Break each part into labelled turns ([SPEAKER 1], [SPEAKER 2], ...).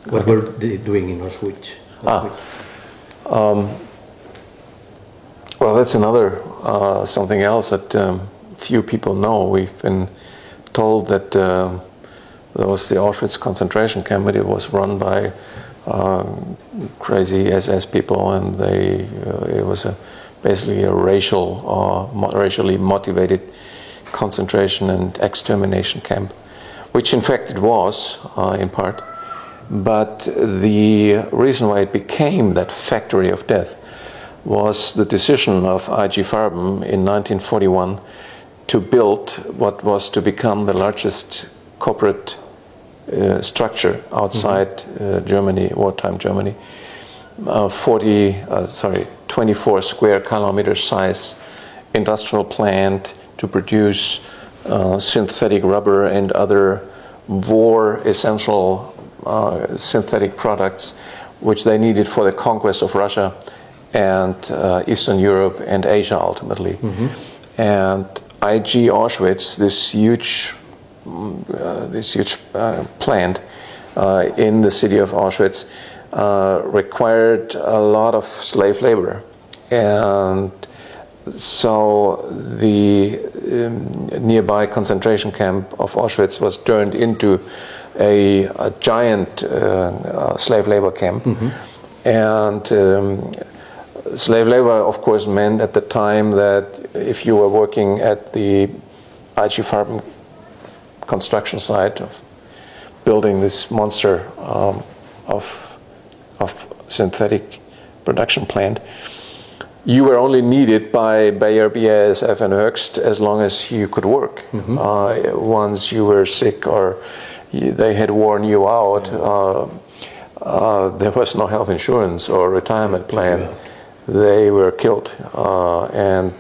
[SPEAKER 1] What were they doing in Auschwitz?
[SPEAKER 2] Well, that's another something else that few people know. We've been told that there was the Auschwitz concentration camp, but it was run by crazy SS people, and it was basically a racially motivated concentration and extermination camp, which in fact it was in part. But the reason why it became that factory of death was the decision of IG Farben in 1941 to build what was to become the largest corporate structure outside Germany, wartime Germany. 24 square kilometer size industrial plant to produce synthetic rubber and other war essential synthetic products which they needed for the conquest of Russia and Eastern Europe and Asia ultimately. And IG Auschwitz, this huge plant in the city of Auschwitz, required a lot of slave labor, and so the nearby concentration camp of Auschwitz was turned into a giant slave labor camp. And slave labor, of course, meant at the time that if you were working at the IG Farben construction site of building this monster of synthetic production plant, you were only needed by Bayer, BASF, and Höchst as long as you could work. Once you were sick or they had worn you out, there was no health insurance or retirement plan. They were killed, and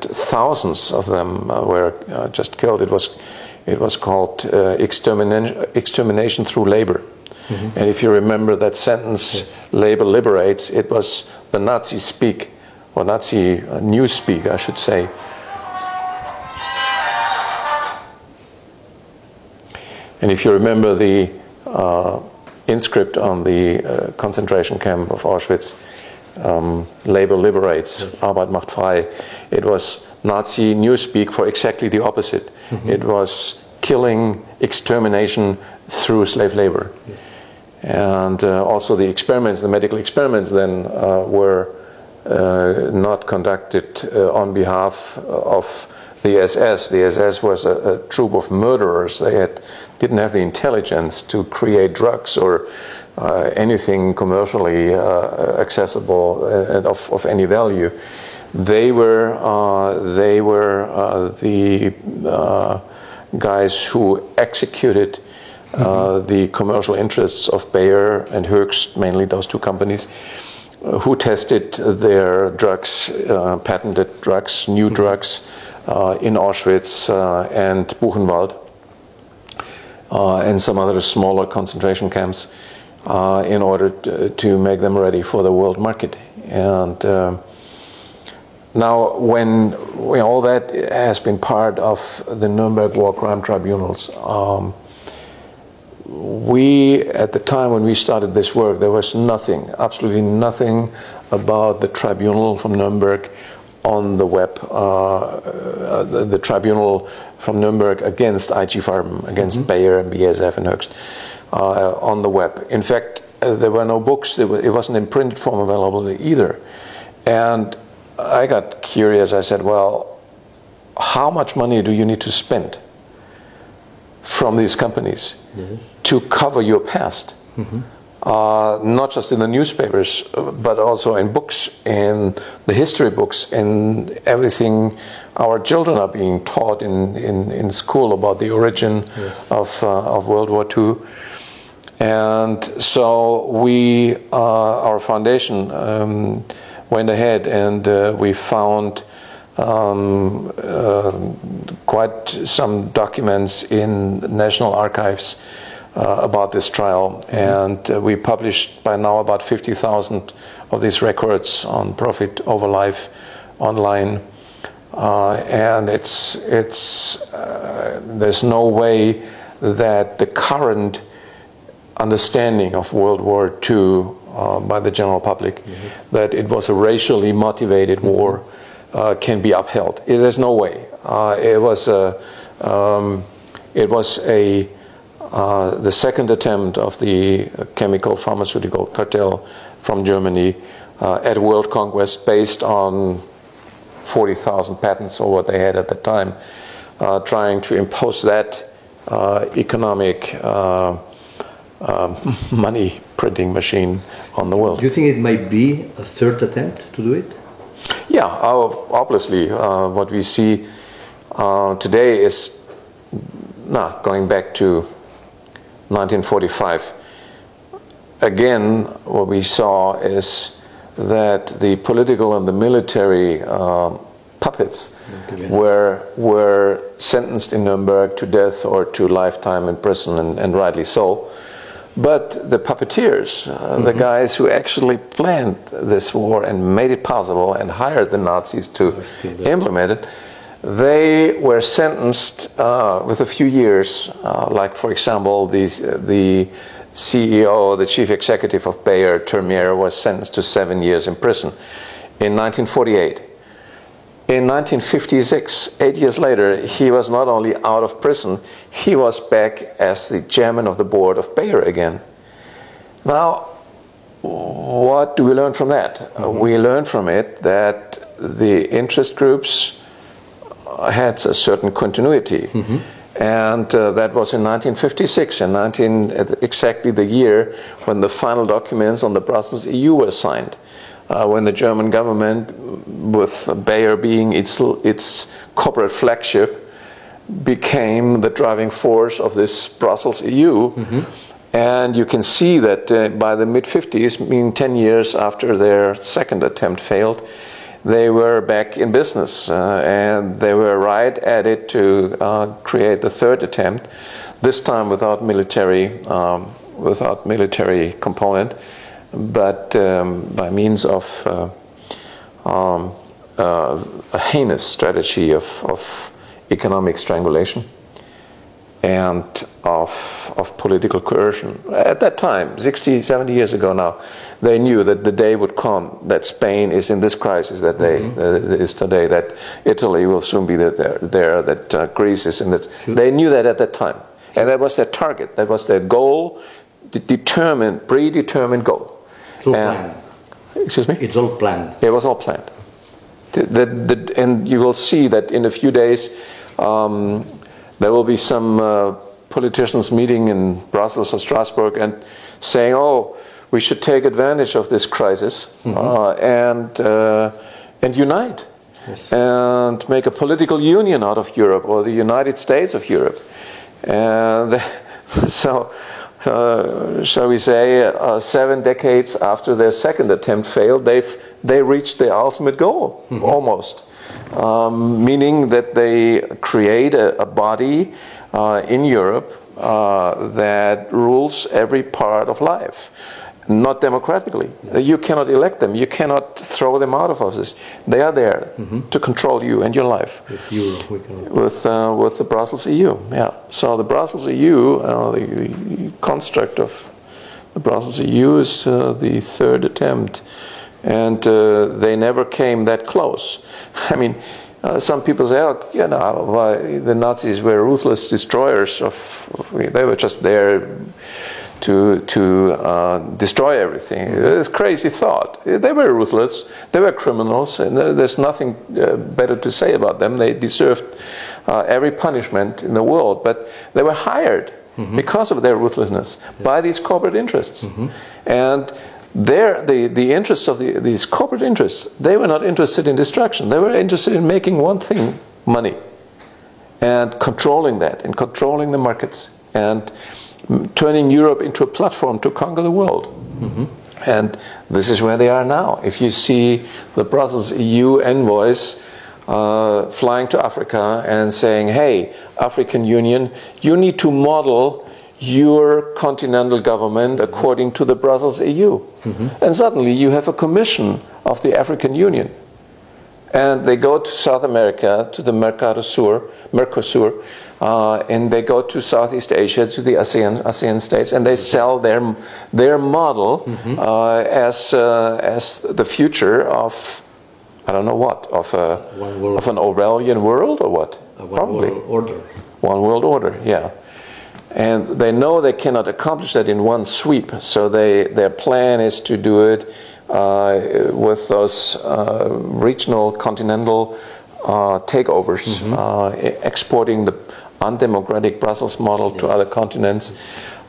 [SPEAKER 2] thousands of them were just killed. It was called extermination through labor. And if you remember that sentence, labor liberates, it was the Nazi speak, or Nazi news speak, I should say. And if you remember the inscript on the concentration camp of Auschwitz, labor liberates, Arbeit macht frei. It was Nazi newspeak for exactly the opposite. It was killing, extermination through slave labor. And also the experiments, the medical experiments then were not conducted on behalf of the SS. The SS was a troop of murderers. They didn't have the intelligence to create drugs or anything commercially accessible and of any value. They were the guys who executed the commercial interests of Bayer and Höchst, mainly those two companies, who tested their drugs, patented drugs, new drugs, in Auschwitz and Buchenwald and some other smaller concentration camps in order to make them ready for the world market. And now when all that has been part of the Nuremberg War Crime Tribunals, we, at the time when we started this work, there was nothing, absolutely nothing about the tribunal from Nuremberg on the web, the tribunal from Nuremberg against IG Farben, against Bayer and BASF and Höchst, on the web. In fact, there were no books, it wasn't in printed form available either. And I got curious, I said, well, how much money do you need to spend from these companies to cover your past? Not just in the newspapers, but also in books, in the history books, in everything our children are being taught in school about the origin of World War II. And so we, our foundation, went ahead and we found quite some documents in National Archives about this trial, and we published by now about 50,000 of these records on Profit Over Life online, and there's no way that the current understanding of World War II by the general public, that it was a racially motivated war, can be upheld. There's no way. It was the second attempt of the chemical pharmaceutical cartel from Germany at world conquest based on 40,000 patents or what they had at the time, trying to impose that economic money printing machine on the world.
[SPEAKER 1] Do you think it might be a third attempt to do it?
[SPEAKER 2] Yeah, obviously what we see today is, going back to 1945, again what we saw is that the political and the military puppets were sentenced in Nuremberg to death or to lifetime in prison, and rightly so. But the puppeteers, the guys who actually planned this war and made it possible and hired the Nazis to implement it, they were sentenced with a few years, like for example the CEO, the chief executive of Bayer, Termier, was sentenced to 7 years in prison in 1948. In 1956, 8 years later, he was not only out of prison, he was back as the chairman of the board of Bayer again. Now, what do we learn from that? We learn from it that the interest groups had a certain continuity. And that was in 1956, exactly the year when the final documents on the Brussels EU were signed. When the German government, with Bayer being its corporate flagship, became the driving force of this Brussels EU. And you can see that by the mid-50s, meaning 10 years after their second attempt failed, they were back in business, and they were right at it to create the third attempt, this time without military component, but by means of a heinous strategy of economic strangulation and of political coercion. At that time, 60, 70 years ago now, they knew that the day would come that Spain is in this crisis that is today, that Italy will soon be there, that Greece is in it. They knew that at that time. And that was their target, that was their goal, the predetermined goal.
[SPEAKER 1] It's all planned.
[SPEAKER 2] Excuse me?
[SPEAKER 1] It's all planned.
[SPEAKER 2] It was all planned. And you will see that in a few days there will be some politicians meeting in Brussels or Strasbourg and saying, oh, we should take advantage of this crisis and unite and make a political union out of Europe, or the United States of Europe. And so, shall we say, 7 decades after their second attempt failed, they reached their ultimate goal, almost. Meaning that they create a body in Europe that rules every part of life, not democratically. You cannot elect them, you cannot throw them out of office. They are there to control you and your life. With the Brussels EU, yeah. So the Brussels EU, the construct of the Brussels EU is the third attempt. And they never came that close. I mean, some people say, oh, you know, the Nazis were ruthless destroyers they were just there to destroy everything. It's a crazy thought. They were ruthless, they were criminals, and there's nothing better to say about them. They deserved every punishment in the world, but they were hired because of their ruthlessness by these corporate interests. And the interests of these corporate interests, they were not interested in destruction. They were interested in making one thing, money, and controlling that, and controlling the markets, and turning Europe into a platform to conquer the world. And this is where they are now. If you see the Brussels EU envoys flying to Africa and saying, hey, African Union, you need to model your continental government according to the Brussels EU. And suddenly you have a commission of the African Union. and they go to South America, to the Mercosur, and they go to Southeast Asia, to the ASEAN states, and they sell their model as the future of, I don't know what, of an Orwellian world or what? Probably.
[SPEAKER 1] World order.
[SPEAKER 2] One world order, yeah. And they know they cannot accomplish that in one sweep, so their plan is to do it with those regional, continental takeovers, exporting the undemocratic Brussels model to other continents,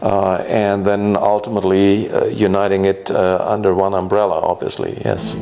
[SPEAKER 2] and then ultimately uniting it under one umbrella, obviously, yes.